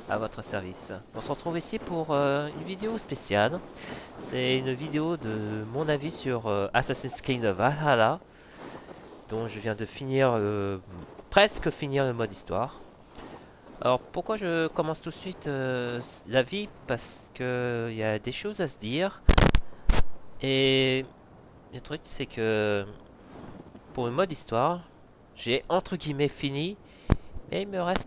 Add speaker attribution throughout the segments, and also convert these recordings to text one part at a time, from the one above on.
Speaker 1: à votre service. On se retrouve ici pour une vidéo spéciale. C'est une vidéo de mon avis sur Assassin's Creed Valhalla, dont je viens de finir, presque finir le mode histoire. Alors pourquoi je commence tout de suite la vie? Parce que il y a des choses à se dire. Et le truc c'est que pour le mode histoire, j'ai entre guillemets fini, mais il me reste...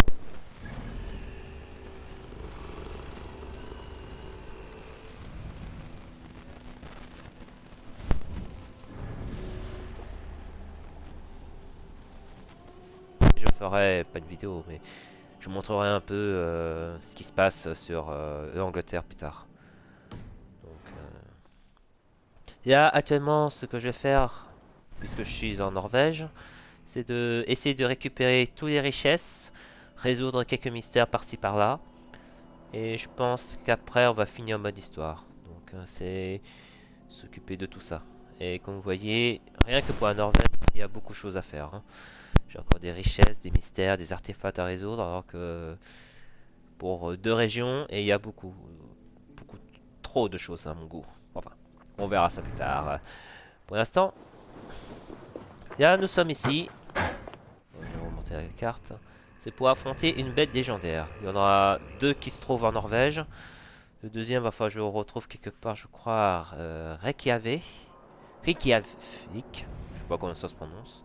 Speaker 1: Je ferai pas de vidéo, mais je vous montrerai un peu ce qui se passe sur l'Angleterre plus tard. Donc, là, actuellement, ce que je vais faire, puisque je suis en Norvège, c'est de essayer de récupérer toutes les richesses, résoudre quelques mystères par-ci par-là, et je pense qu'après, on va finir en mode histoire. Donc, c'est s'occuper de tout ça. Et comme vous voyez, rien que pour la Norvège, il y a beaucoup de choses à faire, hein. J'ai encore des richesses, des mystères, des artefacts à résoudre, alors que pour deux régions, et il y a beaucoup trop de choses à mon goût. Enfin, on verra ça plus tard. Pour l'instant, là nous sommes ici. Je vais remonter la carte. C'est pour affronter une bête légendaire. Il y en aura deux qui se trouvent en Norvège. Le deuxième, va falloir que je le retrouve quelque part, je crois, à Reykjavik. Reykjavik. Je sais pas comment ça se prononce.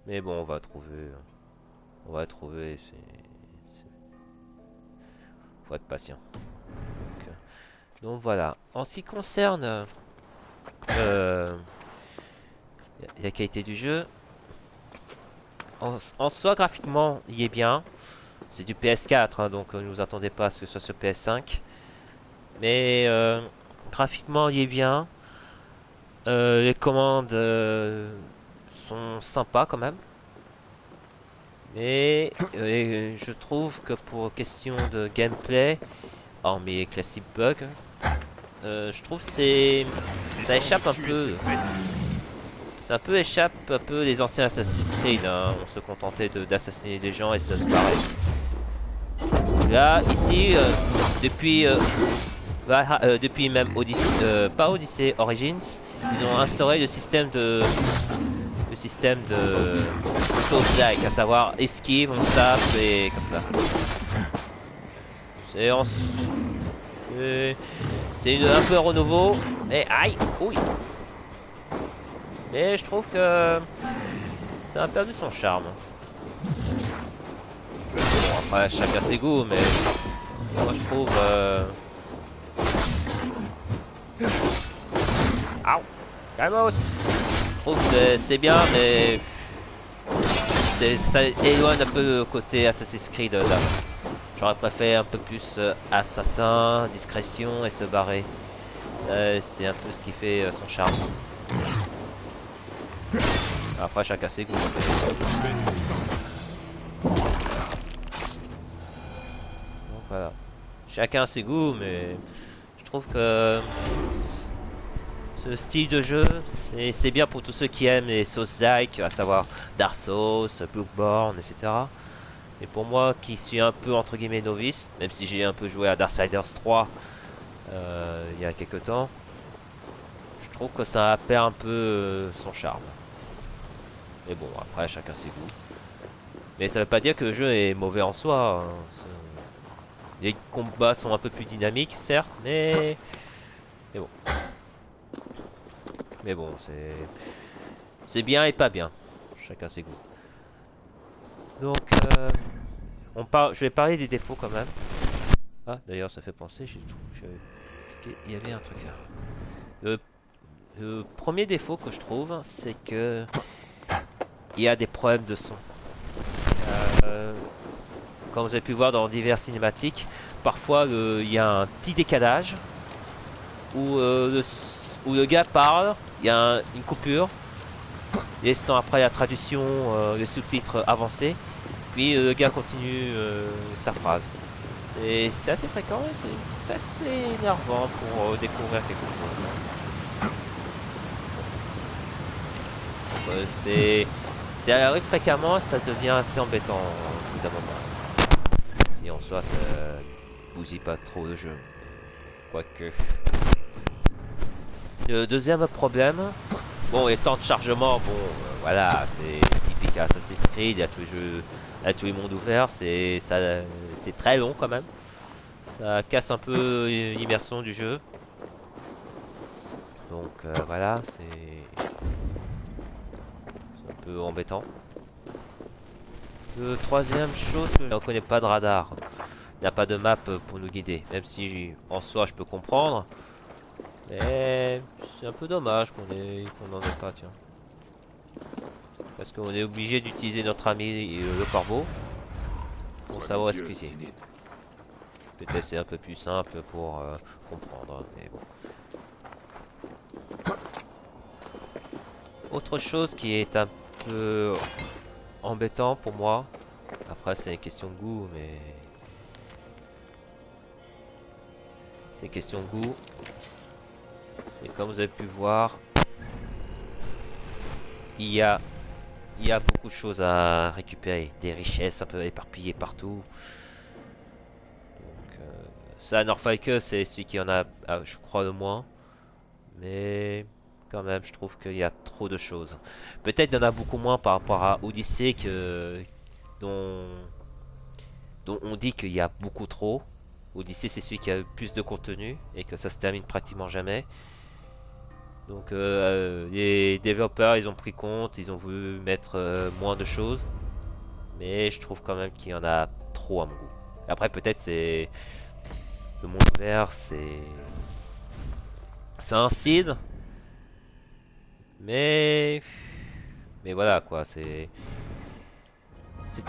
Speaker 1: Mais bon, on va trouver. On va trouver. Faut être patient. Donc voilà. En ce qui concerne la qualité du jeu, en soi graphiquement, il est bien. C'est du PS4, hein, donc ne vous attendez pas à ce que ce soit sur PS5. Mais graphiquement, il est bien. Les commandes sont sympas quand même. Mais je trouve que pour question de gameplay, hormis les classiques bugs, je trouve que ça échappe un peu. Ça peu échappe un peu les anciens Assassin's Creed, hein. On se contentait d'assassiner des gens et se barrer. Là, ici, depuis même Odyssey, pas Odyssey, Origins, ils ont instauré le système de Souls-like, à savoir esquive, on tape et comme ça. C'est en... C'est un peu un renouveau, mais aïe, oui. Mais je trouve que ça a perdu son charme. Bon, après, chacun ses goûts, mais moi je trouve... Aouh, calmos. Je trouve que c'est bien, mais ça éloigne un peu le côté Assassin's Creed là. J'aurais préféré un peu plus assassin, discrétion et se barrer. C'est un peu ce qui fait son charme. Après, chacun ses goûts. Donc voilà. Chacun ses goûts, mais je trouve que ce style de jeu, c'est bien pour tous ceux qui aiment les Souls-like, à savoir Dark Souls, Bloodborne, etc. Et pour moi, qui suis un peu entre guillemets novice, même si j'ai un peu joué à Darksiders 3 il y a quelques temps, je trouve que ça perd un peu son charme. Mais bon, après, chacun ses goûts. Mais ça veut pas dire que le jeu est mauvais en soi, hein. Les combats sont un peu plus dynamiques, certes, mais bon. Mais bon, c'est bien et pas bien. Chacun ses goûts. Donc, je vais parler des défauts quand même. Ah, d'ailleurs, ça fait penser, il y avait un truc là. Le premier défaut que je trouve, c'est que il y a des problèmes de son. Euh, Comme vous avez pu voir dans diverses cinématiques, parfois il y a un petit décalage où le gars parle, il y a une coupure, laissant après la traduction, les sous-titres avancés, puis le gars continue sa phrase. C'est assez fréquent et c'est assez énervant pour découvrir quelque chose. Ça arrive fréquemment, ça devient assez embêtant au bout d'un moment. Si on soi, ça bousille pas trop le jeu. Quoique. Le deuxième problème, bon, les temps de chargement, bon, voilà, c'est typique Assassin's Creed, à tous les jeux, à tous les mondes ouverts, c'est très long quand même. Ça casse un peu l'immersion du jeu. Donc voilà, c'est un peu embêtant. Troisième chose, on ne connaît pas de radar. Il n'y a pas de map pour nous guider. Même si en soi je peux comprendre. Mais c'est un peu dommage qu'on n'en ait pas, tiens. Parce qu'on est obligé d'utiliser notre ami le corbeau pour savoir ce que c'est. Peut-être c'est un peu plus simple pour comprendre, mais bon. Autre chose qui est un peu embêtant pour moi, après c'est une question de goût, mais c'est une question de goût. C'est comme vous avez pu voir, il y a beaucoup de choses à récupérer, des richesses un peu éparpillées partout. Donc ça, Norfolk, c'est celui qui en a, je crois, le moins, mais quand même, je trouve qu'il y a trop de choses. Peut-être il y en a beaucoup moins par rapport à Odyssey dont on dit qu'il y a beaucoup trop. Odyssey, c'est celui qui a le plus de contenu et que ça se termine pratiquement jamais. Donc les développeurs, ils ont pris compte, ils ont voulu mettre moins de choses. Mais je trouve quand même qu'il y en a trop à mon goût. Après, peut-être c'est le monde ouvert, c'est un style, mais voilà quoi, c'était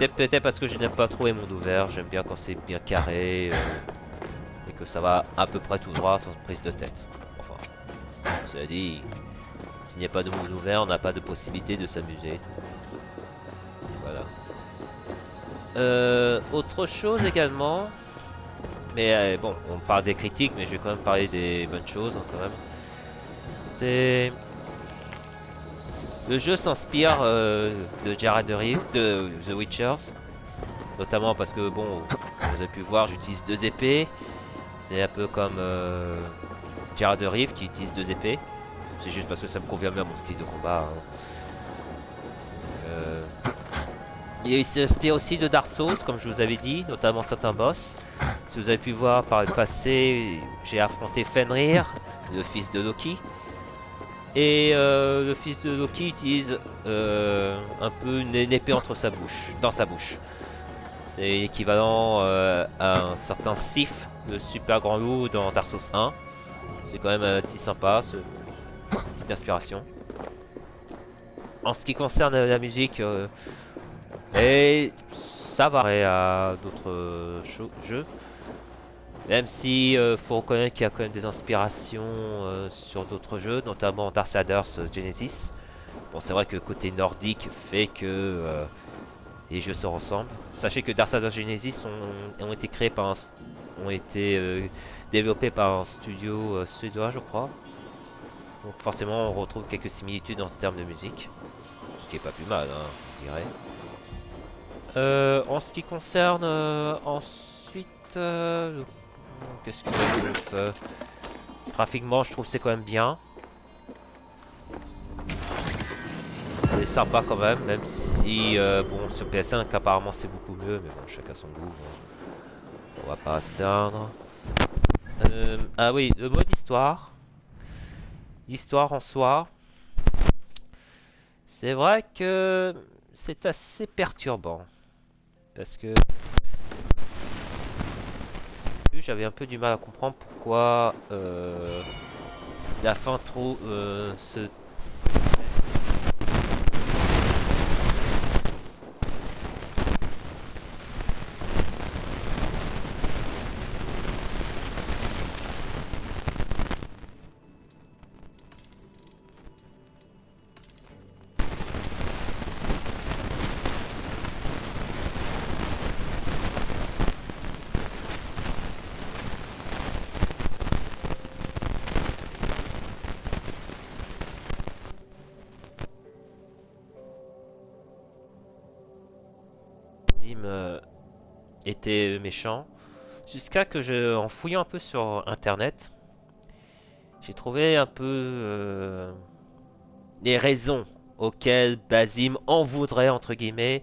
Speaker 1: peut-être parce que je n'aime pas trop les mondes ouverts. J'aime bien quand c'est bien carré et que ça va à peu près tout droit sans prise de tête. Enfin, cela dit, s'il n'y a pas de monde ouvert, on n'a pas de possibilité de s'amuser. Voilà. Autre chose également, mais bon, on parle des critiques, mais je vais quand même parler des bonnes choses quand même. C'est le jeu s'inspire de Jared Rive, de The Witchers, notamment parce que bon, comme vous avez pu voir, j'utilise deux épées. C'est un peu comme Jared Rive qui utilise deux épées. C'est juste parce que ça me convient bien à mon style de combat. Hein. Il s'inspire aussi de Dark Souls, comme je vous avais dit, notamment certains boss. Si vous avez pu voir par le passé, j'ai affronté Fenrir, le fils de Loki. Et le fils de Loki utilise un peu une épée dans sa bouche. C'est l'équivalent à un certain Sif, le super grand loup dans Dark Souls 1. C'est quand même petit sympa, petite inspiration. En ce qui concerne la musique, et ça varie à d'autres jeux. Même si faut reconnaître qu'il y a quand même des inspirations sur d'autres jeux, notamment Darksiders Genesis. Bon, c'est vrai que le côté nordique fait que les jeux se ressemblent. Sachez que Darksiders Genesis ont été créés ont été développés par un studio suédois, je crois. Donc forcément, on retrouve quelques similitudes en termes de musique, ce qui est pas plus mal, hein, je dirais. En ce qui concerne ensuite, qu'est-ce que graphiquement, je trouve c'est quand même bien. C'est sympa quand même, même si bon sur PS5 apparemment c'est beaucoup mieux, mais bon chacun son goût. Bon. On va pas se plaindre. Ah oui, le mode histoire. L'histoire en soi, c'est vrai que c'est assez perturbant parce que j'avais un peu du mal à comprendre pourquoi la fin trop se étaient méchants. Jusqu'à que en fouillant un peu sur internet, j'ai trouvé un peu les raisons auxquelles Basim en voudrait, entre guillemets.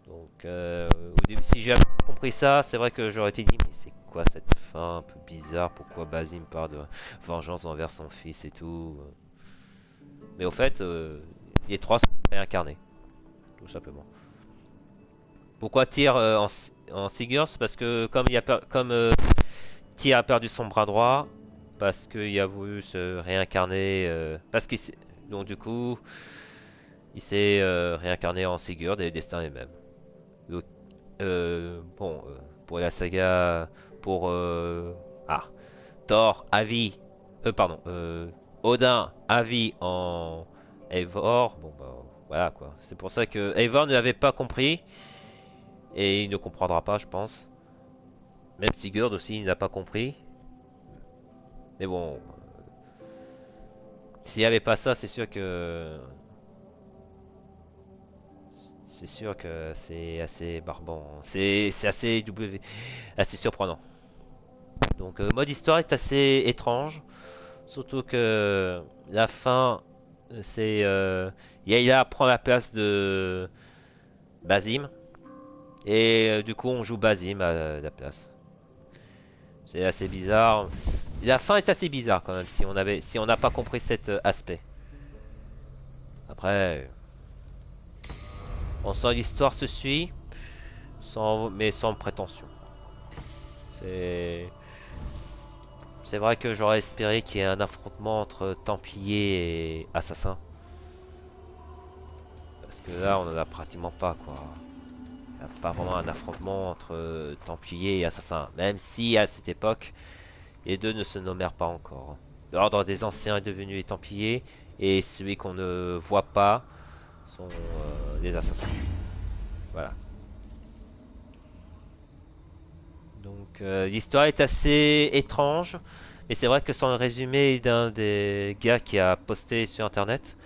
Speaker 1: Donc, au début, si j'avais compris ça, c'est vrai que j'aurais été dit, mais c'est quoi cette fin un peu bizarre? Pourquoi Basim parle de vengeance envers son fils et tout? Mais au fait, les trois sont réincarnés, tout simplement. Pourquoi Tyr en Sigurd? Parce que comme Tyr a perdu son bras droit, parce qu'il a voulu se réincarner, donc du coup, il s'est réincarné en Sigurd et le destin est même. Donc, bon, pour la saga, pour ah, Thor, Avi, pardon, Odin, Avi en Eivor, bon bah voilà quoi. C'est pour ça que Eivor ne l'avait pas compris et il ne comprendra pas, je pense. Même Sigurd aussi, il n'a pas compris. Mais bon, s'il n'y avait pas ça, c'est sûr que c'est assez barbant. C'est assez surprenant. Donc, mode histoire est assez étrange. Surtout que la fin, c'est Yaila prend la place de Basim et du coup on joue Basim à la place. C'est assez bizarre. La fin est assez bizarre quand même si on n'a pas compris cet aspect. Après, on sent l'histoire se suit, mais sans prétention. C'est c'est vrai que j'aurais espéré qu'il y ait un affrontement entre Templiers et Assassins. Parce que là, on en a pratiquement pas, quoi. Il n'y a pas vraiment un affrontement entre Templiers et Assassins. Même si, à cette époque, les deux ne se nommèrent pas encore. L'ordre des Anciens est devenu les Templiers, et celui qu'on ne voit pas sont les Assassins. Voilà. Donc, l'histoire est assez étrange. Mais c'est vrai que sans le résumé d'un des gars qui a posté sur internet,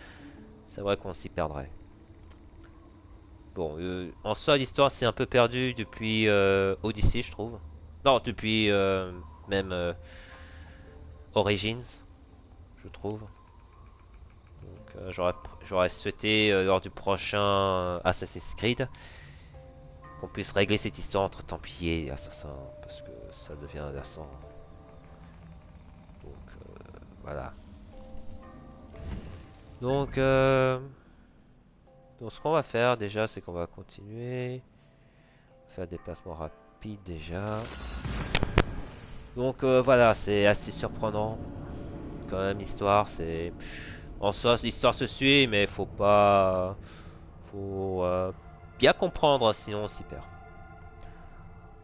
Speaker 1: c'est vrai qu'on s'y perdrait. Bon, en soi, l'histoire s'est un peu perdue depuis Odyssey, je trouve. Non, depuis même Origins, je trouve. Donc, j'aurais souhaité, lors du prochain Assassin's Creed, qu'on puisse régler cette histoire entre Templiers et Assassins, parce que ça devient lassant. Donc, voilà. Donc, ce qu'on va faire déjà, c'est qu'on va continuer. Faire des déplacements rapides déjà. Donc voilà, c'est assez surprenant quand même l'histoire. En soi, l'histoire se suit, mais Faut bien comprendre, sinon on s'y perd.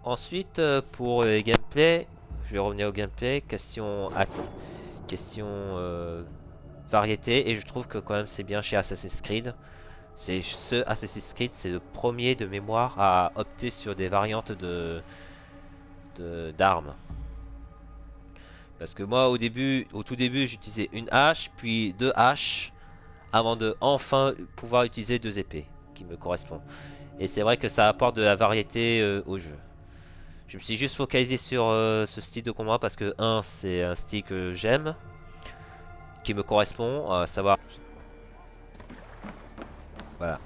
Speaker 1: Ensuite, pour les gameplay, je vais revenir au gameplay. Question variété, et je trouve que quand même c'est bien chez Assassin's Creed. C'est ce Assassin's Creed, c'est le premier de mémoire à opter sur des variantes d'armes. Parce que moi au tout début j'utilisais une hache, puis deux haches, avant de enfin pouvoir utiliser deux épées qui me correspondent. Et c'est vrai que ça apporte de la variété au jeu. Je me suis juste focalisé sur ce style de combat parce que c'est un style que j'aime, qui me correspond, à savoir. Voilà.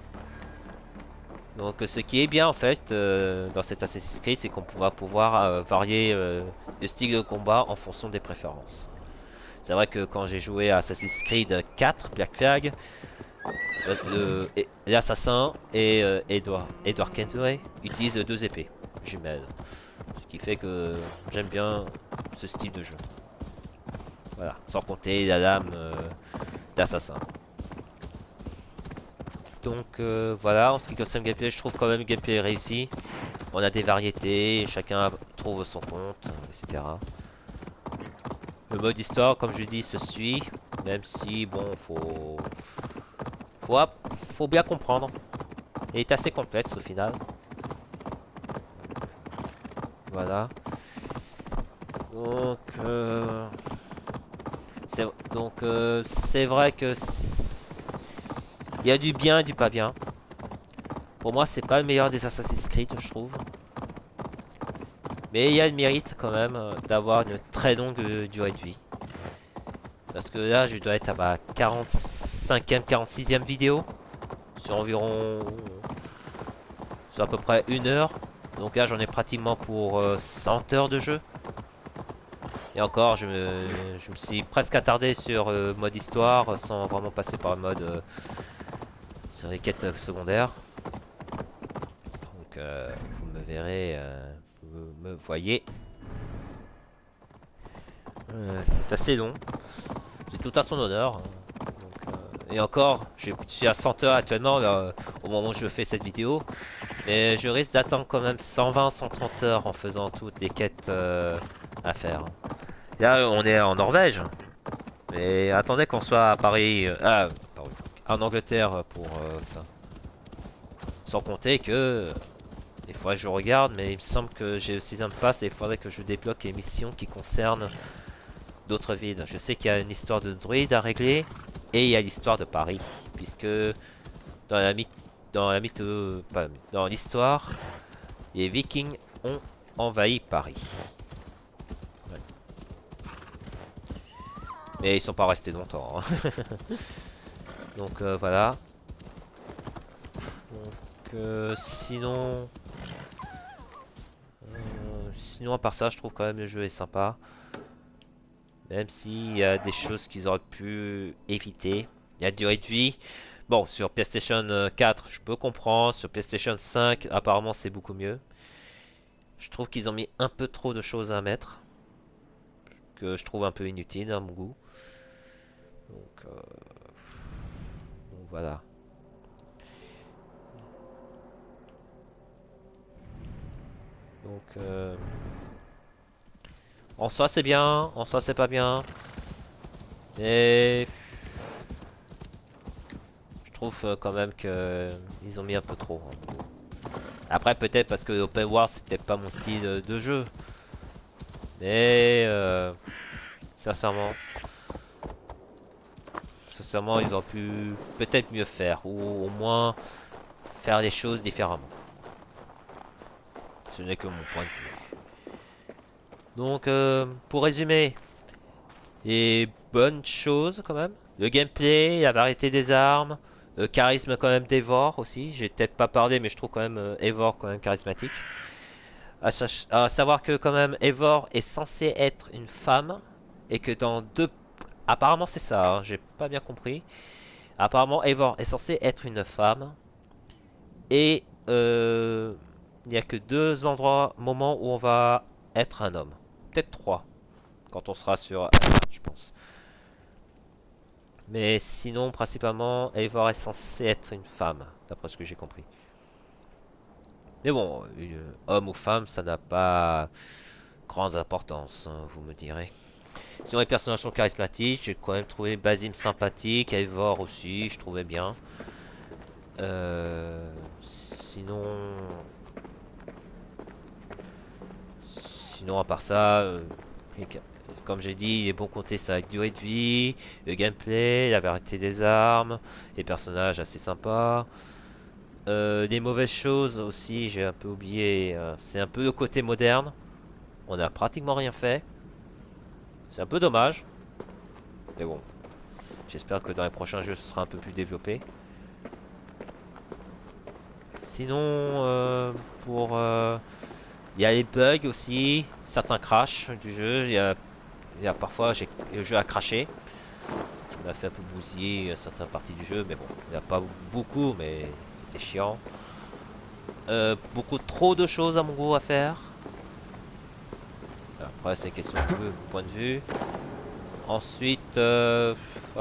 Speaker 1: Donc ce qui est bien en fait dans cet Assassin's Creed, c'est qu'on va pouvoir varier le style de combat en fonction des préférences. C'est vrai que quand j'ai joué à Assassin's Creed 4, Black Flag, l'assassin et Edward Kenway utilisent deux épées jumelles. Ce qui fait que j'aime bien ce style de jeu. Voilà, sans compter la lame d'assassin. Donc voilà, en ce qui concerne le gameplay, je trouve quand même le gameplay réussi. On a des variétés, chacun trouve son compte, etc. Le mode histoire, comme je dis, se suit, même si, bon, faut, faut bien comprendre. Il est assez complexe au final. Voilà. Donc, c'est vrai que il y a du bien et du pas bien. Pour moi, c'est pas le meilleur des Assassin's Creed, je trouve. Mais il y a le mérite quand même d'avoir une très longue durée de vie. Parce que là, je dois être à ma 45e, 46e vidéo. Sur environ. Sur à peu près 1 heure. Donc là, j'en ai pratiquement pour 100 heures de jeu. Et encore, je me suis presque attardé sur mode histoire sans vraiment passer par le mode sur les quêtes secondaires. Donc, vous me verrez, vous me voyez. C'est assez long. C'est tout à son honneur. Donc, et encore, je suis à 100 heures actuellement là, au moment où je fais cette vidéo. Mais je risque d'attendre quand même 120-130 heures en faisant toutes les quêtes à faire. Là, on est en Norvège. Mais attendez qu'on soit à Paris. Pardon, en Angleterre pour ça. Sans compter que. Il faudrait que je regarde, mais il me semble que j'ai le Season Pass et il faudrait que je débloque les missions qui concernent d'autres villes. Je sais qu'il y a une histoire de druide à régler et il y a l'histoire de Paris, puisque dans la dans l'histoire, les Vikings ont envahi Paris. Ouais. Mais ils sont pas restés longtemps. Hein. Donc voilà. Donc sinon à part ça, je trouve quand même le jeu est sympa. Même s'il y a des choses qu'ils auraient pu éviter. Il y a durée de vie. Bon, sur PlayStation 4, je peux comprendre. Sur PlayStation 5, apparemment, c'est beaucoup mieux. Je trouve qu'ils ont mis un peu trop de choses à mettre. Que je trouve un peu inutile à mon goût. Donc, voilà. Donc, en soi, c'est bien. En soi, c'est pas bien. Et je trouve quand même que ils ont mis un peu trop. Hein. Après, peut-être parce que Open World, c'était pas mon style de jeu. Mais sincèrement, ils auraient pu peut-être mieux faire, ou au moins faire les choses différemment. Ce n'est que mon point de vue. Donc, pour résumer, les bonnes choses quand même. Le gameplay, la variété des armes, le charisme quand même d'Eivor aussi. J'ai peut-être pas parlé, mais je trouve quand même Eivor quand même charismatique. À savoir que quand même Eivor est censé être une femme et que dans deux... Apparemment c'est ça, hein, j'ai pas bien compris. Apparemment Eivor est censé être une femme et il n'y a que deux moments où on va être un homme. Peut-être trois quand on sera sur Asgard, je pense. Mais sinon, principalement, Eivor est censée être une femme, d'après ce que j'ai compris. Mais bon, homme ou femme, ça n'a pas grande importance, hein, vous me direz. Sinon, les personnages sont charismatiques. J'ai quand même trouvé Basim sympathique, Eivor aussi, je trouvais bien. Sinon, à part ça, comme j'ai dit, les bons côtés, ça a durée de vie, le gameplay, la variété des armes, les personnages assez sympas. Les mauvaises choses aussi, j'ai un peu oublié, c'est un peu le côté moderne. On a pratiquement rien fait. C'est un peu dommage. Mais bon, j'espère que dans les prochains jeux, ce sera un peu plus développé. Sinon, pour... il y a les bugs aussi, certains crashs du jeu. Il y a parfois, le jeu a crashé. Ce qui m'a fait un peu bousiller certaines parties du jeu. Mais bon, il n'y a pas beaucoup, mais c'était chiant. Beaucoup trop de choses à mon goût à faire. Après, c'est une question de point de vue. Ensuite, à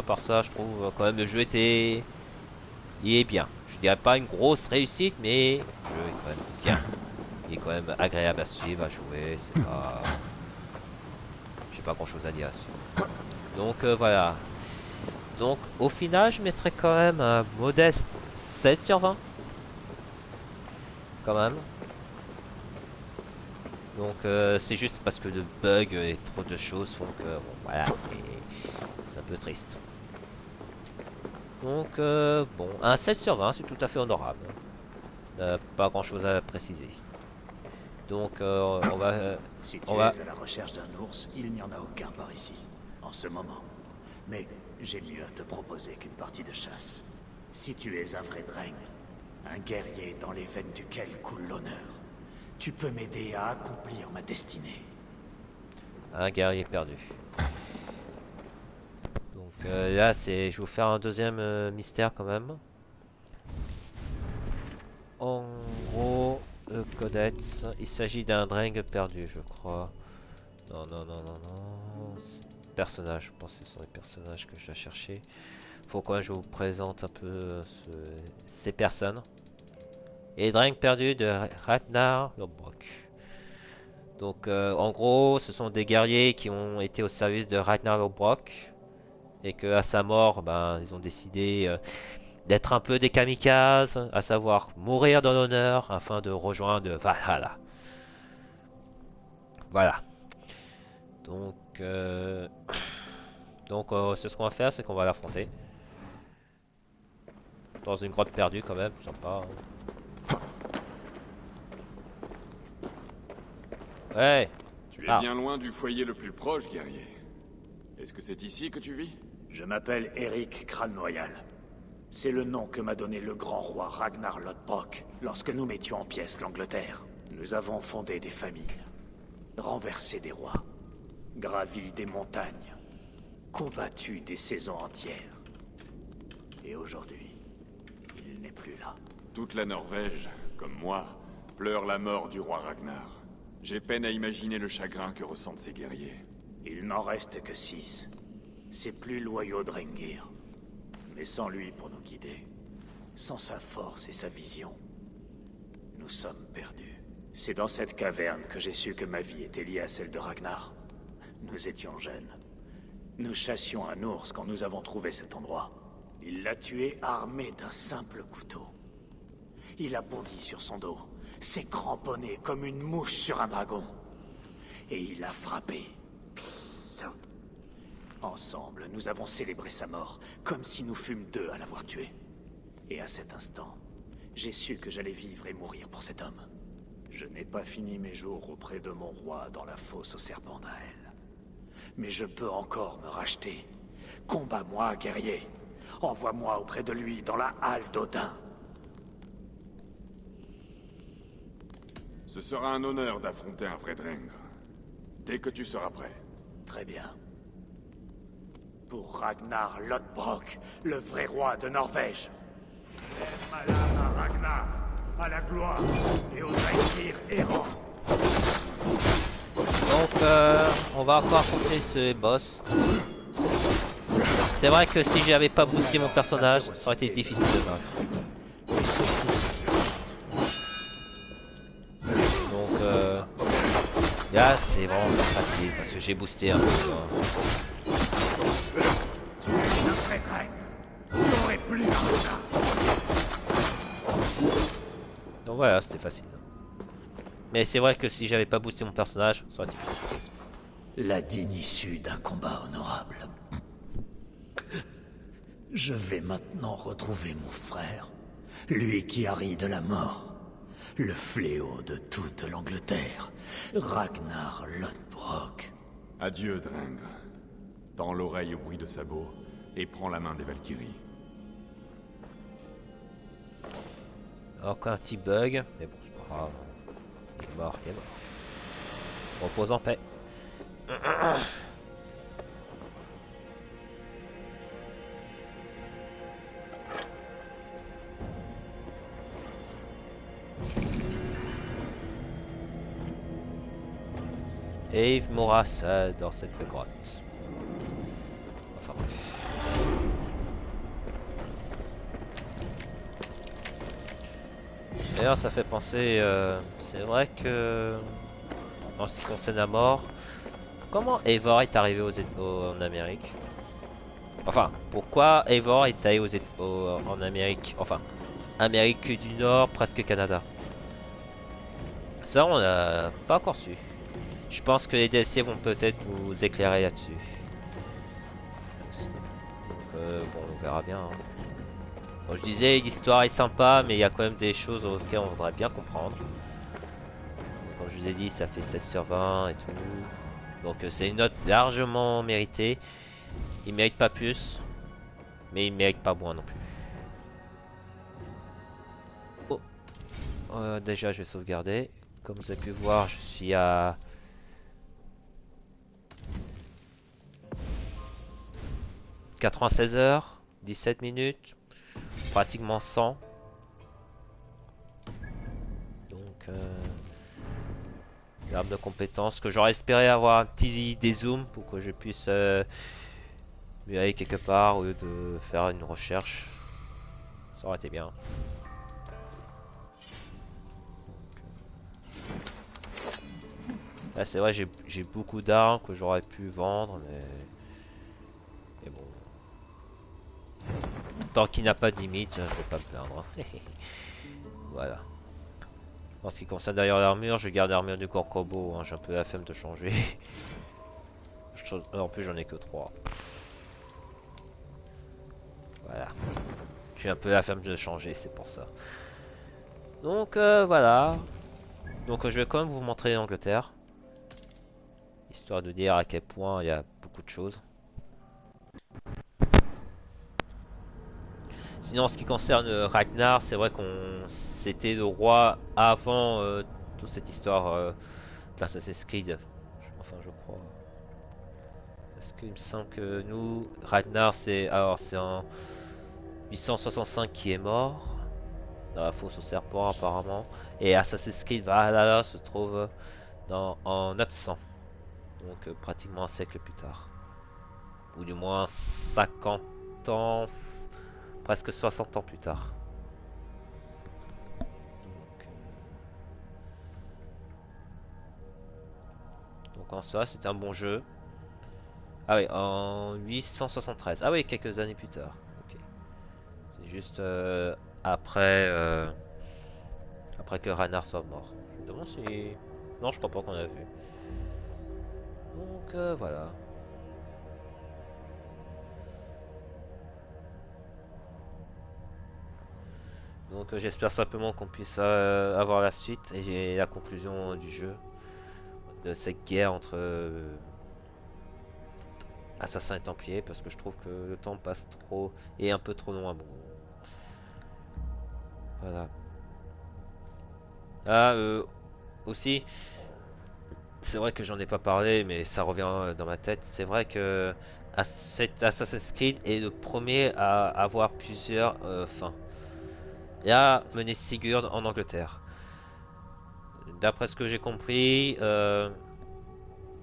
Speaker 1: part ça, je trouve quand même le jeu il est bien. Je dirais pas une grosse réussite, mais le jeu est quand même bien. Il est quand même agréable à suivre, à jouer. C'est pas, j'ai pas grand chose à dire là-dessus. Donc voilà. Donc au final, je mettrais quand même un modeste 7 sur 20. Quand même. Donc c'est juste parce que de bugs et trop de choses font que bon, voilà, c'est un peu triste. Donc bon, un 7 sur 20 c'est tout à fait honorable. Pas grand chose à préciser. Donc on va...
Speaker 2: Si tu
Speaker 1: on va...
Speaker 2: es à la recherche d'un ours, il n'y en a aucun par ici, en ce moment. Mais j'ai mieux à te proposer qu'une partie de chasse. Si tu es un vrai Dreng, un guerrier dans les veines duquel coule l'honneur, tu peux m'aider à accomplir ma destinée.
Speaker 1: Un guerrier perdu. Donc là, je vais vous faire un deuxième mystère quand même. En gros, le codex, il s'agit d'un Dreng perdu, je crois. Non, non, non, non, non. Personnage, je pense que ce sont les personnages que je dois chercher. Faut quand même que je vous présente un peu ces personnes. Et Dreng perdu de Ragnar Lothbrok. Donc en gros, ce sont des guerriers qui ont été au service de Ragnar Lothbrok. Et que à sa mort, ben, ils ont décidé d'être un peu des kamikazes, à savoir mourir dans l'honneur afin de rejoindre Valhalla. Voilà. Donc, c'est ce qu'on va faire, c'est qu'on va l'affronter. Dans une grotte perdue quand même, sympa. Hein. Ouais.
Speaker 3: Tu es bien loin du foyer le plus proche, guerrier. Est-ce que c'est ici que tu vis?
Speaker 2: Je m'appelle Eric Crâne-Noyal. C'est le nom que m'a donné le grand roi Ragnar Lothbrok lorsque nous mettions en pièces l'Angleterre. Nous avons fondé des familles, renversé des rois, gravi des montagnes, combattu des saisons entières. Et aujourd'hui, il n'est plus là.
Speaker 3: Toute la Norvège, comme moi, pleure la mort du roi Ragnar. J'ai peine à imaginer le chagrin que ressentent ces guerriers.
Speaker 2: Il n'en reste que 6. C'est plus loyaux Drengir. Mais sans lui pour nous guider, sans sa force et sa vision, nous sommes perdus. C'est dans cette caverne que j'ai su que ma vie était liée à celle de Ragnar. Nous étions jeunes. Nous chassions un ours quand nous avons trouvé cet endroit. Il l'a tué armé d'un simple couteau. Il a bondi sur son dos, s'est cramponné comme une mouche sur un dragon. Et il a frappé. Ensemble, nous avons célébré sa mort, comme si nous fûmes deux à l'avoir tué. Et à cet instant, j'ai su que j'allais vivre et mourir pour cet homme. Je n'ai pas fini mes jours auprès de mon roi dans la fosse aux serpents d'Ael. Mais je peux encore me racheter. Combats-moi, guerrier. Envoie-moi auprès de lui dans la halle d'Odin.
Speaker 3: Ce sera un honneur d'affronter un vrai Drengr. Dès que tu seras prêt.
Speaker 2: Très bien. Pour Ragnar Lothbrok, le vrai roi de Norvège. Malheur à Ragnar, à la gloire et aux Drengir errants.
Speaker 1: Donc, on va encore affronter ce boss. C'est vrai que si j'avais pas boosté mon personnage, ça aurait été difficile de vaincre.
Speaker 2: Et surtout ce qui compte.
Speaker 1: Donc là, c'est vraiment pas facile parce que j'ai boosté un peu. Hein. Donc voilà, c'était facile. Mais c'est vrai que si j'avais pas boosté mon personnage, ça aurait été plus difficile.
Speaker 2: La digne issue d'un combat honorable. Je vais maintenant retrouver mon frère, lui qui a ri de la mort, le fléau de toute l'Angleterre, Ragnar Lodbrok.
Speaker 3: Adieu, Drengr. Tends l'oreille au bruit de sabots et prends la main des Valkyries.
Speaker 1: Encore un petit bug, mais bon, c'est pas grave. Il est mort, il est mort. Repose en paix. Et il mourra seul dans cette grotte. Enfin bref. D'ailleurs, ça fait penser, c'est vrai que en ce qui concerne la mort, comment Eivor est arrivé en Amérique? Enfin, pourquoi Eivor est allé en Amérique? Enfin, Amérique du Nord, presque Canada. Ça, on n'a pas encore su. Je pense que les DLC vont peut-être vous éclairer là-dessus. Donc, bon, on verra bien. Hein. Bon, je disais, l'histoire est sympa, mais il y a quand même des choses auxquelles on voudrait bien comprendre. Comme je vous ai dit, ça fait 16 sur 20 et tout. Donc c'est une note largement méritée. Il mérite pas plus, mais il mérite pas moins non plus. Oh, déjà je vais sauvegarder. Comme vous avez pu voir, je suis à 96 heures, 17 minutes, pratiquement 100. Donc l'arme de compétences que j'aurais espéré avoir un petit dézoom pour que je puisse lui aller quelque part au lieu de faire une recherche. Ça aurait été bien. Là c'est vrai, j'ai beaucoup d'armes que j'aurais pu vendre, mais bon. Tant qu'il n'a pas de limite, je vais pas me plaindre. Voilà. En ce qui concerne d'ailleurs l'armure, je garde l'armure du Corcobo, hein, j'ai un peu la flemme de changer. En plus j'en ai que 3. Voilà. J'ai un peu la flemme de changer, c'est pour ça. Donc voilà. Donc je vais quand même vous montrer l'Angleterre. Histoire de dire à quel point il y a beaucoup de choses. Sinon en ce qui concerne Ragnar, c'est vrai qu'on c'était le roi avant toute cette histoire d'Assassin's Creed. Enfin je crois. Parce qu'il me semble que nous, Ragnar c'est en 865 qui est mort. Dans la fosse au serpent apparemment. Et Assassin's Creed Valhalla se trouve en 900. Donc pratiquement un siècle plus tard. Ou du moins 50 ans, presque 60 ans plus tard. Donc en soi c'était un bon jeu. Ah oui, en 873. Ah oui, quelques années plus tard. Okay. C'est juste après, après que Ragnar soit mort. Je me demande si... Non, je crois pas qu'on a vu. Donc voilà. Donc j'espère simplement qu'on puisse avoir la suite et la conclusion du jeu. De cette guerre entre assassins et templiers. Parce que je trouve que le temps passe trop et un peu trop loin. Bon. Voilà. Ah, aussi, c'est vrai que j'en ai pas parlé, mais ça revient dans ma tête. C'est vrai que Assassin's Creed est le premier à avoir plusieurs fins. Il a mené Sigurd en Angleterre. D'après ce que j'ai compris,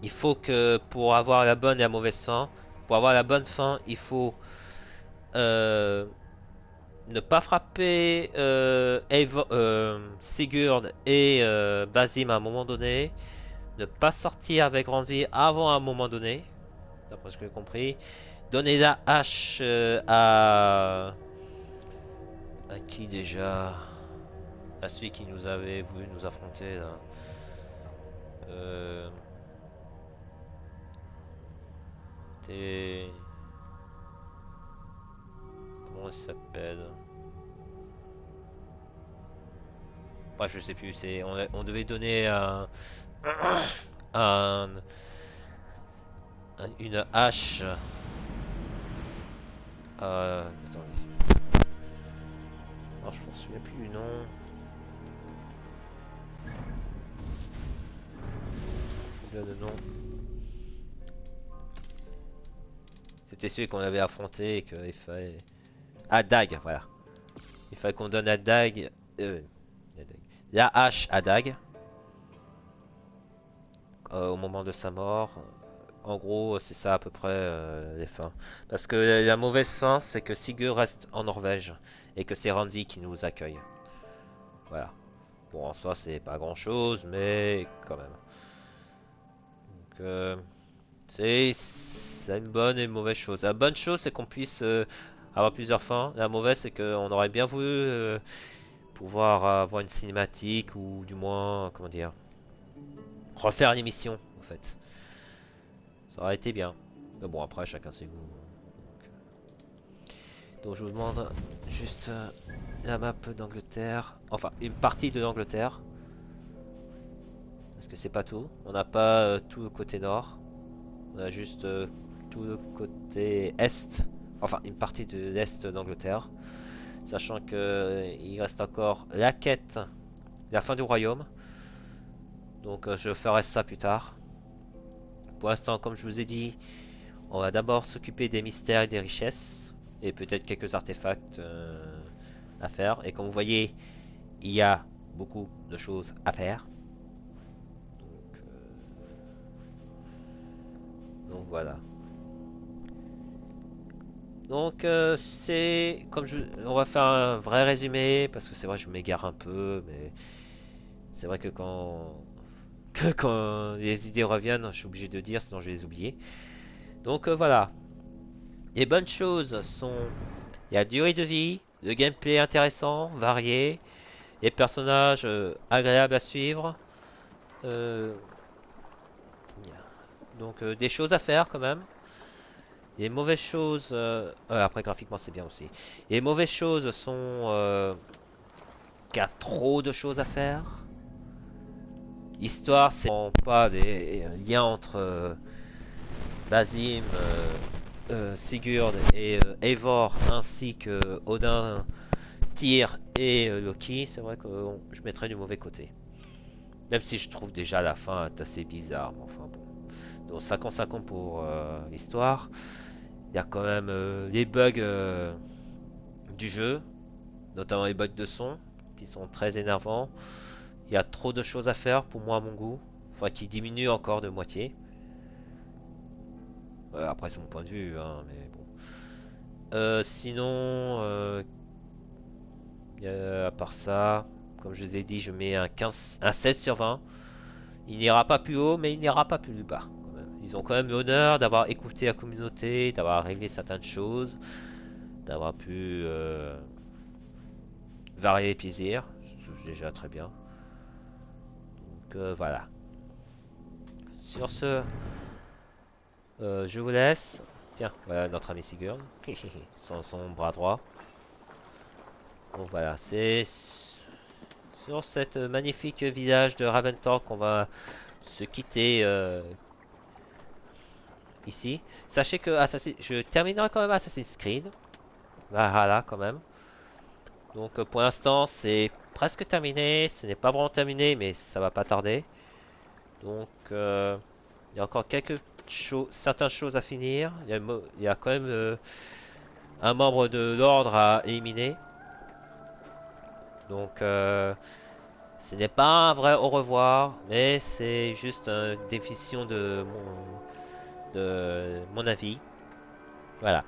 Speaker 1: il faut que pour avoir la bonne et la mauvaise fin, pour avoir la bonne fin, il faut euh, ne pas frapper Sigurd et Basim à un moment donné. Ne pas sortir avec Randvi avant un moment donné. D'après ce que j'ai compris. Donner la hache à qui déjà? À celui qui nous avait voulu nous affronter là. Euh, C'était... Comment il s'appelle? Bref, je sais plus. On devait donner un- une hache. Attendez. Alors, je me souviens plus du nom. Le nom. C'était celui qu'on avait affronté et qu'il fallait. Ah, Dag, voilà. Il fallait qu'on donne à Dag. La hache à Dag. Au moment de sa mort. En gros, c'est ça à peu près les fins. Parce que la mauvaise fin, c'est que Sigurd reste en Norvège et que c'est Randvi qui nous accueille. Voilà. Bon, en soi, c'est pas grand chose, mais quand même. Donc, c'est une bonne et une mauvaise chose. La bonne chose, c'est qu'on puisse avoir plusieurs fins. La mauvaise, c'est qu'on aurait bien voulu pouvoir avoir une cinématique ou du moins, comment dire, refaire l'émission en fait. Ça aurait été bien. Mais bon, après, chacun ses goûts. Donc je vous demande juste la map d'Angleterre. Enfin, une partie de l'Angleterre. Parce que c'est pas tout. On n'a pas tout le côté nord. On a juste tout le côté est. Enfin, une partie de l'est d'Angleterre. Sachant que il reste encore la quête, la fin du royaume. Donc je ferai ça plus tard. Pour l'instant, comme je vous ai dit, on va d'abord s'occuper des mystères et des richesses. Et peut-être quelques artefacts à faire. Et comme vous voyez, il y a beaucoup de choses à faire. Donc voilà. Donc c'est comme on va faire un vrai résumé parce que c'est vrai que je m'égare un peu, mais c'est vrai que quand les idées reviennent, je suis obligé de dire sinon je vais les oublier. Donc voilà. Les bonnes choses sont il y a durée de vie, le gameplay intéressant, varié, les personnages agréables à suivre. Euh, donc des choses à faire quand même. Les mauvaises choses, après graphiquement c'est bien aussi. Les mauvaises choses sont qu'il y a trop de choses à faire. L'histoire, c'est pas des liens entre Basim, Sigurd et Eivor, ainsi que Odin, Tyr et Loki. C'est vrai que je mettrais du mauvais côté. Même si je trouve déjà la fin assez bizarre. Enfin bon. Donc 50-50 pour l'histoire. Il y a quand même les bugs du jeu, notamment les bugs de son, qui sont très énervants. Il y a trop de choses à faire pour moi à mon goût. Enfin, qui diminue encore de moitié. Après, c'est mon point de vue, hein, mais bon. Sinon, à part ça, comme je vous ai dit, je mets un 16 sur 20. Il n'ira pas plus haut, mais il n'ira pas plus bas. Quand même. Ils ont quand même l'honneur d'avoir écouté la communauté, d'avoir réglé certaines choses, d'avoir pu varier les plaisirs. C'est déjà très bien. Donc voilà. Sur ce, je vous laisse. Tiens, voilà notre ami Sigurd. son bras droit. Donc voilà, c'est sur cette magnifique village de Raventort qu'on va se quitter ici. Sachez que je terminerai quand même Assassin's Creed. Voilà, quand même. Donc pour l'instant, c'est presque terminé. Ce n'est pas vraiment terminé, mais ça va pas tarder. Donc il y a encore certaines choses à finir. Il y a quand même un membre de l'ordre à éliminer. Donc ce n'est pas un vrai au revoir, mais c'est juste une définition de mon avis. Voilà.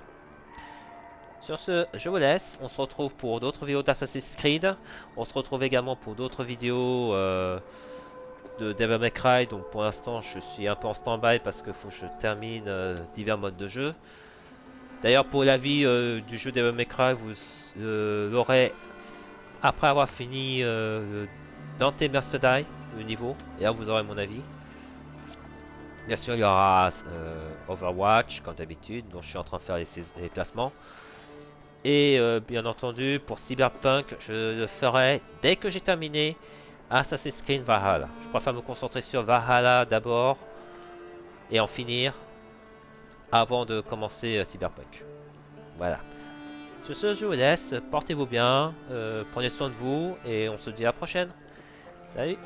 Speaker 1: Sur ce, je vous laisse. On se retrouve pour d'autres vidéos d'Assassin's Creed. On se retrouve également pour d'autres vidéos de Devil May Cry. Donc pour l'instant, je suis un peu en stand-by parce qu'il faut que je termine divers modes de jeu. D'ailleurs, pour l'avis du jeu Devil May Cry, vous l'aurez après avoir fini Dante Must Die, le niveau. Et là, vous aurez mon avis. Bien sûr, il y aura Overwatch, comme d'habitude, dont je suis en train de faire les placements. Et bien entendu, pour Cyberpunk, je le ferai dès que j'ai terminé Assassin's Creed Valhalla. Je préfère me concentrer sur Valhalla d'abord et en finir avant de commencer Cyberpunk. Voilà. Sur ce, je vous laisse. Portez-vous bien, prenez soin de vous et on se dit à la prochaine. Salut!